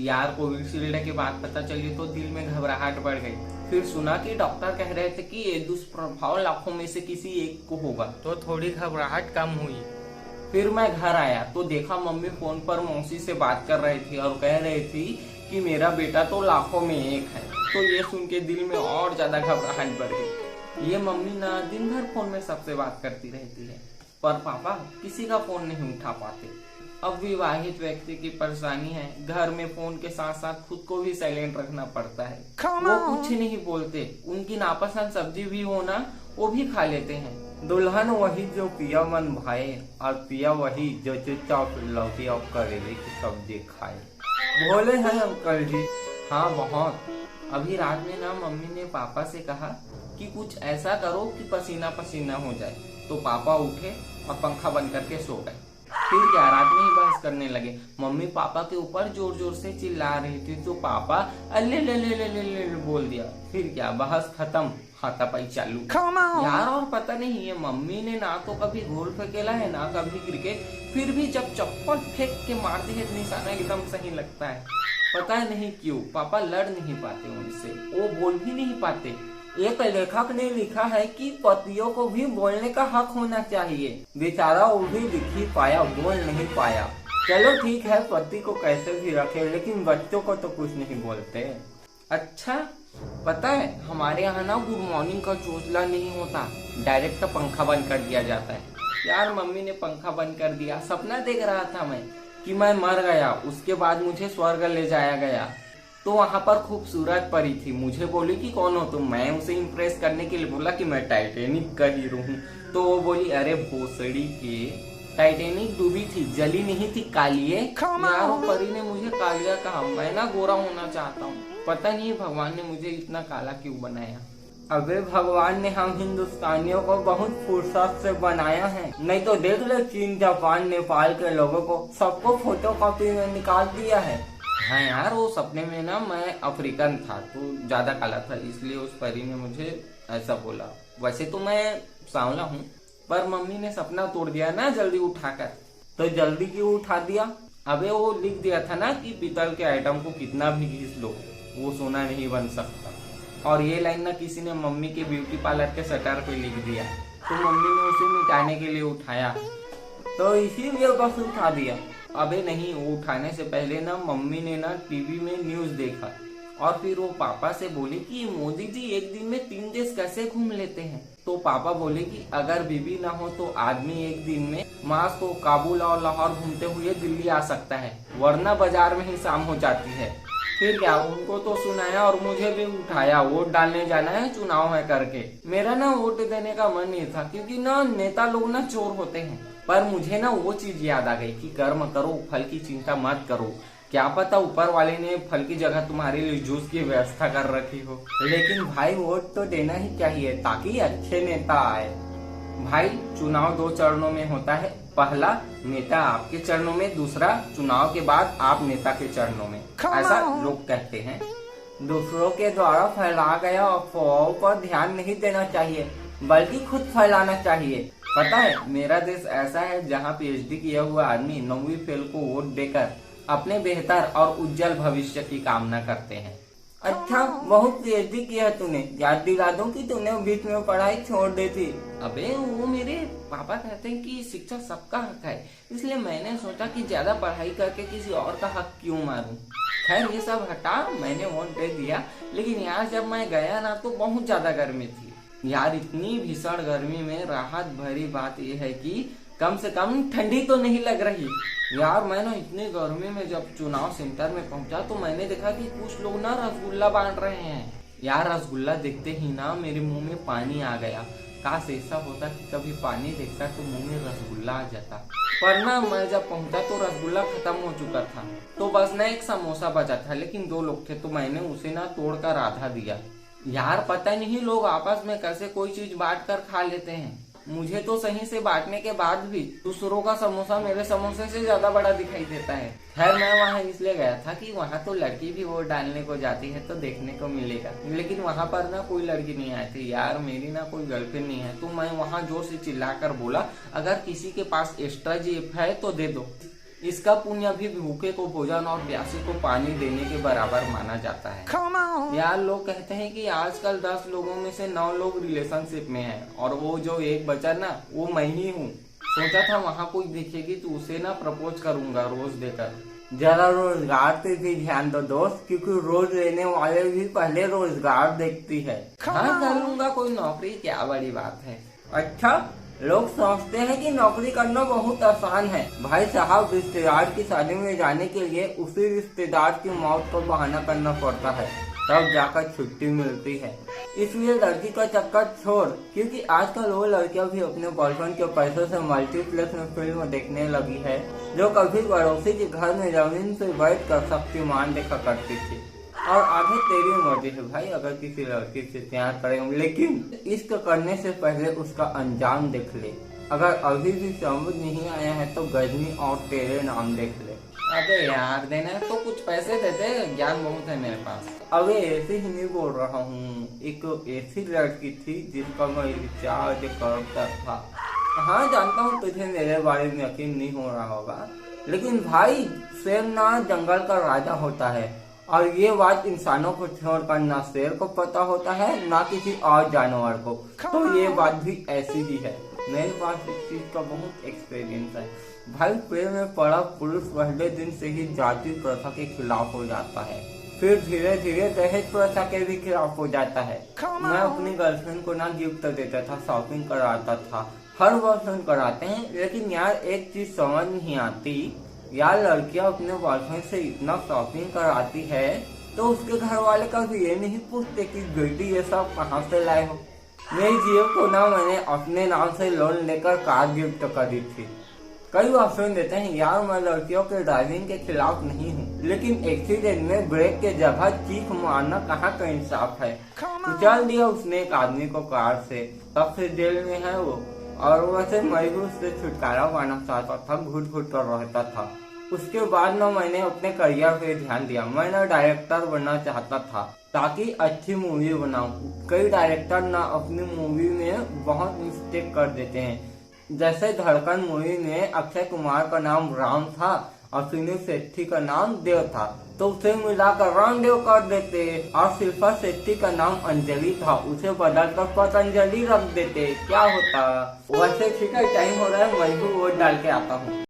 यार कोविशील्ड के बाद पता चली तो दिल में घबराहट बढ़ गई। फिर सुना कि डॉक्टर कह रहे थे कि ये दुष्प्रभाव लाखों में से किसी एक को होगा, तो थोड़ी घबराहट कम हुई। फिर मैं घर आया तो देखा मम्मी फोन पर मौसी से बात कर रही थी और कह रही थी कि मेरा बेटा तो लाखों में एक है। तो ये सुन के दिल में और ज्यादा घबराहट बढ़ गई। ये मम्मी ना दिन भर फोन में सबसे बात करती रहती है, पर पापा किसी का फोन नहीं उठा पाते। अब विवाहित व्यक्ति की परेशानी है, घर में फोन के साथ साथ खुद को भी साइलेंट रखना पड़ता है। वो कुछ नहीं बोलते, उनकी नापसंद सब्जी भी हो ना वो भी खा लेते हैं। दुल्हन वही जो पिया मन भाए और पिया वही जो चुपचाप लौकी और करेले की सब्जी खाए। बोले हैं अंकल जी। हाँ बहुत। अभी रात में ना मम्मी ने पापा से कहा कि कुछ ऐसा करो कि पसीना पसीना हो जाए, तो पापा उठे और पंखा बंद करके सो गए। फिर क्या रात में ही बहस करने लगे। मम्मी पापा के ऊपर जोर जोर से चिल्ला रही थी तो पापा अल्ले ले ले ले ले ले बोल दिया। फिर क्या बहस खत्म, हाथापाई चालू। यार और पता नहीं ये मम्मी ने ना तो कभी गोल फेंकेला है ना कभी क्रिकेट, फिर भी जब चप्पल फेंक के मारती है निशाना एकदम सही लगता है। पता नहीं क्यों पापा लड़ नहीं पाते उनसे, वो बोल भी नहीं पाते। एक लेखक ने लिखा है कि पतियों को भी बोलने का हक होना चाहिए, बेचारा वो भी लिख ही पाया, बोल नहीं पाया। चलो ठीक है, पति को कैसे भी रखे, लेकिन बच्चों को तो कुछ नहीं बोलते। अच्छा पता है हमारे यहाँ ना गुड मॉर्निंग का चोचला नहीं होता, डायरेक्ट पंखा बंद कर दिया जाता है। यार मम्मी ने पंखा बंद कर दिया। सपना देख रहा था मैं कि मैं मर गया, उसके बाद मुझे स्वर्ग ले जाया गया। तो वहाँ पर खूबसूरत परी थी, मुझे बोली कि कौन हो तुम। मैं उसे इम्प्रेस करने के लिए बोला कि मैं टाइटेनिक का हीरो हूँ। तो वो बोली अरे भोसड़ी के, टाइटेनिक डूबी थी, जली नहीं थी, कालिए। यार वो परी ने मुझे कालिया कहा, मैं ना गोरा होना चाहता हूँ। पता नहीं भगवान ने मुझे इतना काला क्यों बनाया। अबे भगवान ने हम हिंदुस्तानियों को बहुत फुर्सत से बनाया है, नहीं तो देख लो चीन जापान नेपाल के लोगों को सबको फोटो कॉपी में निकाल दिया है। हाँ यार वो सपने में ना मैं अफ्रीकन था तो ज्यादा काला था, इसलिए उस परी ने मुझे ऐसा बोला। वैसे तो मैं सांवला हूँ, पर मम्मी ने सपना तोड़ दिया ना जल्दी उठाकर। तो जल्दी क्यों उठा दिया? अबे वो लिख दिया था ना कि पीतल के आइटम को कितना भी घिस लो वो सोना नहीं बन सकता। और ये लाइन ना किसी ने मम्मी के ब्यूटी पार्लर के शटर पे लिख दिया, तो मम्मी ने उसे मिटाने के लिए उठाया, तो इसीलिए बस उठा दिया। अबे नहीं, वो उठाने से पहले ना मम्मी ने ना टीवी में न्यूज देखा और फिर वो पापा से बोले कि मोदी जी एक दिन में 3 देश कैसे घूम लेते हैं। तो पापा बोले कि अगर बीबी ना हो तो आदमी एक दिन में मास्को, काबुल और लाहौर घूमते हुए दिल्ली आ सकता है, वरना बाजार में ही शाम हो जाती है। फिर क्या उनको तो सुनाया और मुझे भी उठाया, वोट डालने जाना है चुनाव है करके। मेरा ना वोट देने का मन नहीं था क्योंकि ना नेता लोग ना चोर होते हैं, पर मुझे ना वो चीज याद आ गई कि कर्म करो फल की चिंता मत करो। क्या पता ऊपर वाले ने फल की जगह तुम्हारे लिए जूस की व्यवस्था कर रखी हो। लेकिन भाई वोट तो देना ही चाहिए ताकि अच्छे नेता आए। भाई चुनाव 2 चरणों में होता है, पहला नेता आपके चरणों में, दूसरा चुनाव के बाद आप नेता के चरणों में, ऐसा लोग कहते हैं। दूसरों के द्वारा फैलाया गया अफवाहों पर ध्यान नहीं देना चाहिए बल्कि खुद फैलाना चाहिए। पता है मेरा देश ऐसा है जहाँ पीएचडी किया हुआ आदमी 9वीं फेल को वोट देकर अपने बेहतर और उज्जवल भविष्य की कामना करते हैं। अच्छा बहुत पीएचडी किया है तूने, याद दिला दूं कि तूने बीच में पढ़ाई छोड़ दी थी। अबे वो मेरे पापा कहते हैं कि शिक्षा सबका हक है, इसलिए मैंने सोचा कि ज्यादा पढ़ाई करके किसी और का हक क्यों मारूं। खैर ये सब हटा, मैंने वोट दे दिया। लेकिन यार जब मैं गया ना तो बहुत ज्यादा गर्मी थी। यार इतनी भीषण गर्मी में राहत भरी बात यह है कि कम से कम ठंडी तो नहीं लग रही। यार मैं ना इतनी गर्मी में जब चुनाव सेंटर में पहुंचा तो मैंने देखा कि कुछ लोग ना रसगुल्ला बांट रहे हैं। यार रसगुल्ला देखते ही ना मेरे मुंह में पानी आ गया। काश ऐसा होता कि कभी पानी देखता तो मुंह में रसगुल्ला आ जाता, पर ना मैं जब पहुंचा तो रसगुल्ला खत्म हो चुका था। तो बस ना एक समोसा बचा था, लेकिन 2 लोग थे तो मैंने उसे ना तोड़कर आधा दिया। यार पता नहीं लोग आपस में कैसे कोई चीज बांट कर खा लेते हैं। मुझे तो सही से बांटने के बाद भी दूसरों का समोसा मेरे समोसे से ज्यादा बड़ा दिखाई देता है। खैर मैं वहाँ इसलिए गया था कि वहाँ तो लड़की भी वोट डालने को जाती है तो देखने को मिलेगा, लेकिन वहाँ पर ना कोई लड़की नहीं आई थी। यार मेरी ना कोई गर्लफ्रेंड नहीं है, तो मैं वहाँ जोर से चिल्लाकर बोला अगर किसी के पास एक्स्ट्रा जीप है तो दे दो। इसका पुण्य भी भूखे को भोजन और प्यासे को पानी देने के बराबर माना जाता है। यार लोग कहते हैं कि आजकल 10 लोगों में से 9 लोग रिलेशनशिप में हैं और वो जो एक बचा ना वो मैं ही हूँ। सोचा था वहाँ कोई दिखेगी तो उसे ना प्रपोज करूंगा रोज देकर। जरा रोजगार पे भी ध्यान दो दोस्त, क्योंकि रोज लेने वाले भी पहले रोजगार देखती है। हाँ कर लूंगा, कोई नौकरी क्या बड़ी बात है। अच्छा, लोग सोचते हैं कि नौकरी करना बहुत आसान है। भाई साहब, रिश्तेदार की शादी में जाने के लिए उसी रिश्तेदार की मौत को बहाना करना पड़ता है, तब जाकर छुट्टी मिलती है। इसलिए लड़की का चक्कर छोड़, क्योंकि आजकल वो लड़कियां भी अपने बॉयफ्रेंड के पैसों से मल्टीप्लेक्स में फिल्म देखने लगी है, जो कभी पड़ोसी के घर में जमीन से बैठ कर शक्तिमान देखा करती थी। और आगे तेरी मर्जी है भाई, अगर किसी लड़की से प्यार करें, लेकिन इश्क करने से पहले उसका अंजाम देख ले। अगर अभी भी समझ नहीं आया है तो गजनी और तेरे नाम देख ले। अबे यार, देना तो कुछ पैसे दे दे, ज्ञान बहुत है मेरे पास। अबे ऐसे ही नहीं बोल रहा हूँ, एक ऐसी लड़की थी जिसका मैं रिचार्ज करता था। हाँ जानता हूँ तुझे मेरे बारे में यकीन नहीं हो रहा होगा, लेकिन भाई शेर ना जंगल का राजा होता है, और ये बात इंसानों को छोड़कर ना शेर को पता होता है ना किसी और जानवर को। तो ये बात भी ऐसी ही है। मेरे पास इस चीज का बहुत एक्सपीरियंस है भाई। प्रेम में पड़ा पुरुष पहले दिन से ही जाति प्रथा के खिलाफ हो जाता है, फिर धीरे धीरे दहेज प्रथा के भी खिलाफ हो जाता है। मैं अपनी गर्लफ्रेंड को ना गिफ्ट देता था, शॉपिंग कराता था। हर बॉयफ्रेंड कराते हैं, लेकिन यार एक चीज समझ नहीं आती, यार लड़कियां अपने बॉयफ्रेंड से इतना शॉपिंग कराती है तो उसके घर वाले कभी ये नहीं पूछते कि बेटी ये सब कहाँ से लाए हो। मेरी जीव को ना मैंने अपने नाम से लोन लेकर कार गिफ्ट करी थी। कई बॉयफ्रेंड देते हैं, यार मैं लड़कियों के ड्राइविंग के खिलाफ नहीं हूँ, लेकिन एक्सीडेंट में ब्रेक के जगह चीख मारना कहाँ का इंसाफ है। कुचल दिया उसने एक आदमी को कार से, तब से जेल में है वो। और वैसे मैं भी उससे छुटकारा पाना चाहता था, घुट घुट कर रहता था। उसके बाद ना मैंने अपने करियर पे ध्यान दिया। मैं ना डायरेक्टर बनना चाहता था ताकि अच्छी मूवी बनाऊं। कई डायरेक्टर ना अपनी मूवी में बहुत मिस्टेक कर देते हैं। जैसे धड़कन मूवी में अक्षय कुमार का नाम राम था और सुनील शेट्टी का नाम देव था, तो उसे मिलाकर रामदेव कर देते। और शिल्पा शेट्टी का नाम अंजलि था, उसे बदलकर पतंजलि रख देते, क्या होता। वैसे ठीक है, टाइम हो रहा है, मैं भी वोट डाल के आता हूँ।